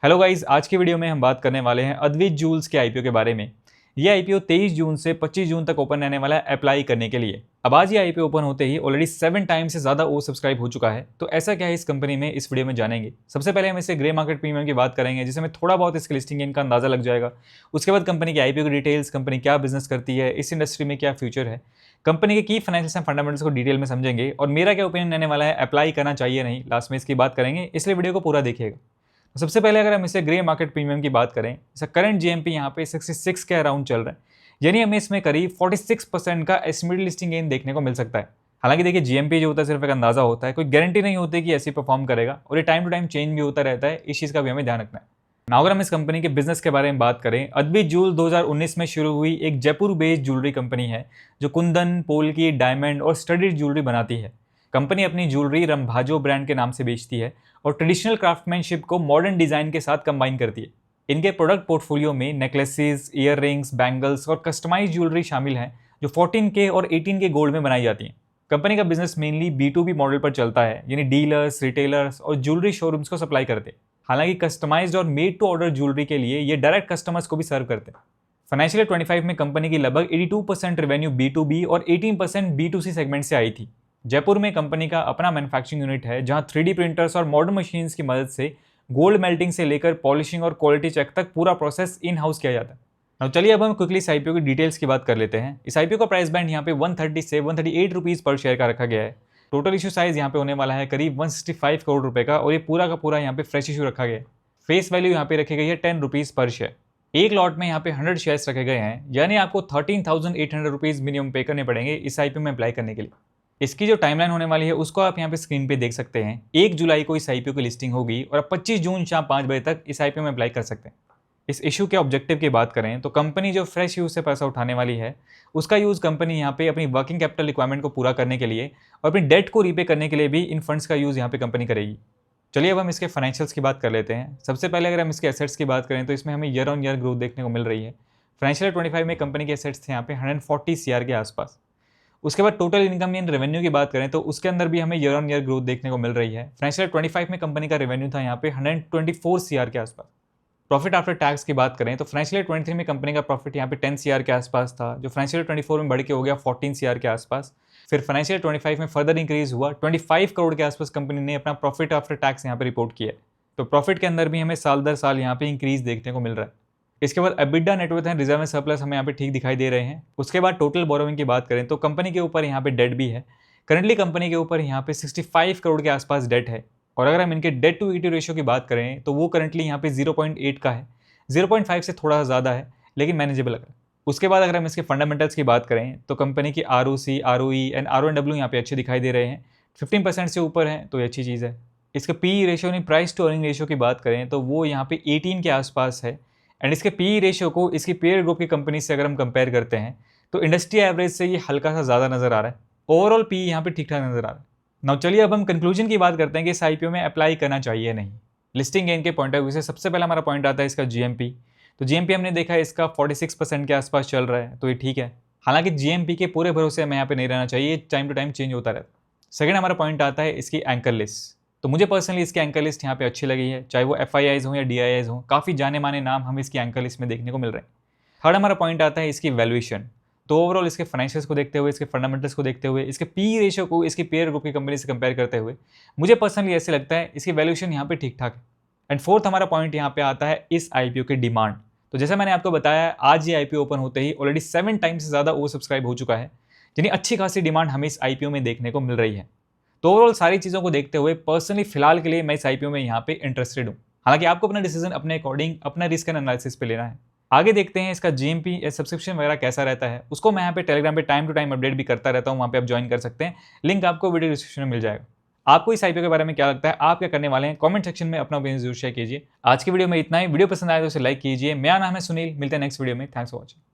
Hello guys, आज की video में हम बात करने वाले हैं अद्वैत जूल्स के आईपीओ के बारे में। ये आईपीओ 23 जून से 25 जून तक ओपन रहने वाला है अप्लाई करने के लिए। अब आज ये आईपीओ ओपन होते ही ऑलरेडी 7 टाइम्स से ज़्यादा ओवर सब्सक्राइब हो चुका है। तो ऐसा क्या है इस कंपनी में, इस वीडियो में जानेंगे। सबसे पहले हम इससे ग्रे मार्केट प्रीमियम की बात करेंगे, जिसमें थोड़ा बहुत इसके लिस्टिंग गेन का अंदाजा लग जाएगा। उसके बाद कंपनी की आईपीओ की डिटेल्स, कंपनी क्या बिजनेस करती है, इस इंडस्ट्री में क्या फ्यूचर है, कंपनी के की फाइनेंशियल एंड फंडामेंटल्स को डिटेल में समझेंगे और मेरा क्या ओपिनियन रहने वाला है, अप्लाई करना चाहिए नहीं, लास्ट में इसकी बात करेंगे, इसलिए वीडियो को पूरा देखिएगा। सबसे पहले अगर हम इसे ग्रे मार्केट प्रीमियम की बात करें, इसका करंट जीएमपी यहाँ पे 66 के अराउंड चल रहा है, यानी हमें इसमें करीब 46% का एस्टिमेटेड लिस्टिंग गेन देखने को मिल सकता है। हालांकि देखिए, जीएमपी जो होता है सिर्फ एक अंदाजा होता है, कोई गारंटी नहीं होती कि ऐसे परफॉर्म करेगा और ये टाइम टू टाइम चेंज भी होता रहता है, इस चीज़ का भी हमें ध्यान रखना है। नाउ अगर हम इस कंपनी के बिजनेस के बारे में बात करें, अद्वैत जूल 2019 में शुरू हुई एक जयपुर बेस्ड ज्वेलरी कंपनी है जो कुंदन, पोल्की, डायमंड और स्टडीड ज्वेलरी बनाती है। कंपनी अपनी ज्वेलरी रंभाजो ब्रांड के नाम से बेचती है और ट्रेडिशनल क्राफ्टमैनशिप को मॉडर्न डिजाइन के साथ कंबाइन करती है। इनके प्रोडक्ट पोर्टफोलियो में नेकलेसेस, ईयर रिंग्स, बैंगल्स और कस्टमाइज ज्वेलरी शामिल हैं जो 14K और 18K गोल्ड में बनाई जाती हैं। कंपनी का बिजनेस मेनली B2B मॉडल पर चलता है, यानी डीलर्स, रिटेलर्स और ज्वेलरी शोरूम्स को सप्लाई करते हैं। हालांकि कस्टमाइज्ड और मेड टू ऑर्डर ज्वेलरी के लिए ये डायरेक्ट कस्टमर्स को भी सर्व करते हैं। फाइनेंशियल 25 में कंपनी की लगभग 82% रेवेन्यू B2B और 18% B2C सेगमेंट से आई थी। जयपुर में कंपनी का अपना मैन्युफैक्चरिंग यूनिट है जहां 3D प्रिंटर्स और मॉडर्न मशीन्स की मदद से गोल्ड मेल्टिंग से लेकर पॉलिशिंग और क्वालिटी चेक तक पूरा प्रोसेस इन हाउस किया जाता है। अब चलिए अब हम क्विकली इस आईपीओ की डिटेल्स की बात कर लेते हैं। इस आईपीओ का प्राइस बैंड यहाँ पे 130 से 138 रुपीज़ पर शेयर का रखा गया है। टोटल इशू साइज यहाँ पे होने वाला है करीब 165 करोड़ रुपए का और ये पूरा का पूरा यहाँ पे फ्रेश इशू रखा गया है। फेस वैल्यू यहाँ पे रखी गई है 10 रुपीज़ पर शेयर। एक लॉट में यहाँ पे 100 शेयर्स रखे गए हैं, यानी आपको 13,800 रुपीज़ मिनिमम पे करने पड़ेंगे इस आईपीओ में अप्लाई करने के लिए। इसकी जो टाइमलाइन होने वाली है उसको आप यहाँ पे स्क्रीन पे देख सकते हैं। 1 जुलाई को इस आईपीओ की लिस्टिंग होगी और आप 25 जून शाम 5 बजे तक इस आईपीओ में अप्लाई कर सकते हैं। इस इशू के ऑब्जेक्टिव की बात करें तो कंपनी जो फ्रेश यूज से पैसा उठाने वाली है उसका यूज कंपनी यहाँ पे अपनी वर्किंग कैपिटल रिक्वायरमेंट को पूरा करने के लिए और अपनी डेट को रीपे करने के लिए भी इन फंड्स का यूज यहाँ पे कंपनी करेगी। चलिए अब हम इसके फाइनेंशियल्स की बात कर लेते हैं। सबसे पहले अगर हम इसके एसेट्स की बात करें तो इसमें हमें ईयर ऑन ईयर ग्रोथ देखने को मिल रही है। फाइनेंशियल 25 में कंपनी के एसेट्स थे यहाँ पे 140 CR के आसपास। उसके बाद टोटल इनकम एंड रेवेन्यू की बात करें तो उसके अंदर भी हमें ईयर ऑन ईयर ग्रोथ देखने को मिल रही है। फाइनेंशियल 25 में कंपनी का रेवेन्यू था यहाँ पे 124 CR के आसपास। प्रॉफिट आफ्टर टैक्स की बात करें तो फाइनेंशियल 23 में कंपनी का प्रॉफिट यहाँ पे 10 CR के आसपास था, जो फाइनेंशियल 24 में बढ़ के हो गया 14 CR के आसपास। फिर फाइनेंशियल 25 में फर्दर इंक्रीज हुआ, 25 करोड़ के आसपास कंपनी ने अपना प्रॉफिट आफ्टर टैक्स यहाँ पे रिपोर्ट किया है। तो प्रॉफिट के अंदर भी हमें साल दर साल यहाँ पे इंक्रीज देखने को मिल रहा है। इसके बाद एबिडा, नेटवर्थ एंड रिजर्व में सरप्लस हमें यहाँ पे ठीक दिखाई दे रहे हैं। उसके बाद टोटल बोरोइंग की बात करें तो कंपनी के ऊपर यहाँ पे डेट भी है। करंटली कंपनी के ऊपर यहाँ पे 65 करोड़ के आसपास डेट है और अगर हम इनके डेट टू इक्विटी रेशियो की बात करें तो वो करंटली यहाँ पे 0.8 का है। 0.5 से थोड़ा ज़्यादा है लेकिन मैनेजेबल है। उसके बाद अगर हम इसके फंडामेंटल्स की बात करें तो कंपनी की ROC, ROE एंड RONW यहाँ पे अच्छे दिखाई दे रहे हैं। 15% से ऊपर है तो ये अच्छी चीज़ है। इसके PE रेशियो यानी प्राइस टू अर्निंग रेशियो की बात करें तो वो यहाँ पे 18 के आसपास है। एंड इसके PE रेशियो को इसकी पेयर ग्रुप की कंपनी से अगर हम कंपेयर करते हैं तो इंडस्ट्री एवरेज से ये हल्का सा ज़्यादा नज़र आ रहा है। ओवरऑल PE यहाँ पे ठीक ठाक नज़र आ रहा है। नाउ चलिए अब हम कंक्लूजन की बात करते हैं कि इस आईपीओ में अप्लाई करना चाहिए नहीं। लिस्टिंग गेन के पॉइंट ऑफ व्यू से सबसे पहला हमारा पॉइंट आता है इसका GMP। तो GMP हमने देखा है इसका 46% के आसपास चल रहा है, तो ये ठीक है। हालांकि GMP के पूरे भरोसे हमें यहाँ पे नहीं रहना चाहिए, टाइम टू टाइम चेंज होता रहता है। सेकंड हमारा पॉइंट आता है इसकी एंकर लिस्ट। तो मुझे पर्सनली इसकी एंकर लिस्ट यहाँ पे अच्छी लगी है, चाहे वो FIIs हो या DIIs हो, काफ़ी जाने माने नाम हमें इसकी एंकर लिस्ट में देखने को मिल रहे हैं। थर्ड हमारा पॉइंट आता है इसकी वैल्यूएशन। तो ओवरऑल इसके फाइनेंशियल्स को देखते हुए, इसके फंडामेंटल्स को देखते हुए, इसके PE रेशियो को इसकी पेयर ग्रुप की कंपनी से कंपेयर करते हुए मुझे पर्सनली ऐसे लगता है इसकी वैल्यूएशन यहाँ पे ठीक ठाक है। एंड फोर्थ हमारा पॉइंट यहाँ पे आता है इस आईपीओ की डिमांड। तो जैसा मैंने आपको बताया, आज ये आईपीओ ओपन होते ही ऑलरेडी 7 टाइम्स से ज़्यादा ओवर सब्सक्राइब हो चुका है, यानी अच्छी खासी डिमांड हमें इस आईपीओ में देखने को मिल रही है। तो ओवरऑल सारी चीज़ों को देखते हुए पर्सनली फिलहाल के लिए मैं इस आईपीओ में यहाँ पे इंटरेस्टेड हूँ। हालांकि आपको अपना डिसीजन अपने अकॉर्डिंग, अपना रिस्क एंड एनालिसिस पे लेना है। आगे देखते हैं इसका GMP या सब्सक्रिप्शन वगैरह कैसा रहता है। उसको मैं यहाँ पे टेलीग्राम पे टाइम टू टाइम अपडेट भी करता रहता हूँ, वहाँ पे आप ज्वाइन कर सकते हैं। लिंक आपको वीडियो डिस्क्रिप्शन में मिल जाएगा। आपको इस आईपीओ के बारे में क्या लगता है, आप क्या करने वाले हैं, कमेंट सेक्शन में अपना ओपिनियन जरूर शेयर कीजिए। आज की वीडियो में इतना ही। वीडियो पसंद आए तो उसे लाइक कीजिए। मेरा नाम है सुनील, मिलते हैं नेक्स्ट वीडियो में। Thanks for watching.